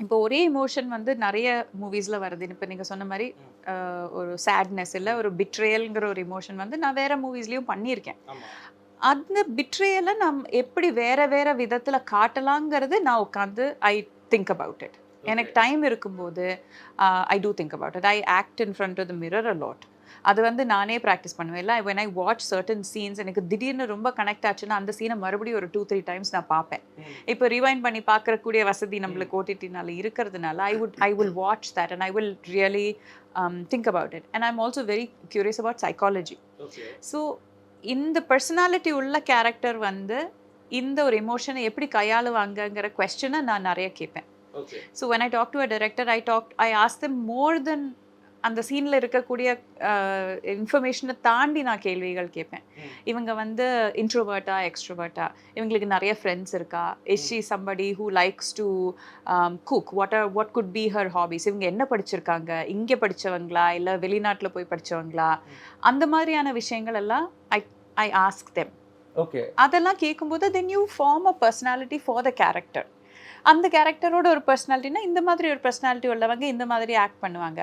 இப்போ ஒரே எமோஷன் வந்து நிறைய மூவிஸ்ல வருது. இப்போ நீங்க சொன்ன மாதிரி ஒரு சேட்னஸ் இல்லை ஒரு பிட்ரேயல்ங்கிற ஒரு எமோஷன் வந்து நான் வேற மூவிஸ்லயும் பண்ணியிருக்கேன். ஆமா. அந்த பிட்ரேயலை நம் எப்படி வேற வேற விதத்துல காட்டலாங்கிறது நான் உட்காந்து ஐ திங்க் அபவுட் இட். எனக்கு டைம் இருக்கும்போது I do think about it. I act in front of the mirror a lot. அது வந்து நானே ப்ராக்டிஸ் பண்ணுவேன். இல்லை when I watch certain scenes எனக்கு திடீர்னு ரொம்ப கனெக்ட் ஆச்சுன்னா அந்த சீனை மறுபடியும் ஒரு 2-3 டைம்ஸ் நான் பார்ப்பேன். இப்போ ரிவைண்ட் பண்ணி பார்க்கக்கூடிய வசதி நம்மளுக்கு ஓடிடினால இருக்கிறதுனால I will watch that and I will really think about it. And I am also very curious about psychology. So இந்த பர்சனாலிட்டி உள்ள கேரக்டர் வந்து இந்த ஒரு எமோஷனை எப்படி கையாளுவாங்கங்கிற கொஸ்டினை நான் நிறைய கேட்பேன். So when I talk to a director, I ask them more than அந்த சீனில் இருக்கக்கூடிய இன்ஃபர்மேஷனை தாண்டி நான் கேள்விகள் கேட்பேன். இவங்க வந்து இன்ட்ரோவர்ட்டா எக்ஸ்ட்ரோவர்ட்டா, இவங்களுக்கு நிறைய ஃப்ரெண்ட்ஸ் இருக்கா, is she somebody who likes to cook, what could be her hobbies, இவங்க என்ன படிச்சிருக்காங்க, இங்கே படித்தவங்களா இல்லை வெளிநாட்டில் போய் படித்தவங்களா, அந்த மாதிரியான விஷயங்கள் எல்லாம் ஐ ஆஸ்க் தெம். ஓகே. அதெல்லாம் கேட்கும்போது then you form a personality for the character. அந்த கேரக்டரோட ஒரு பர்சனாலிட்டினா இந்த மாதிரி ஒரு பர்சனாலிட்டி உள்ளவங்க இந்த மாதிரி ஆக்ட் பண்ணுவாங்க.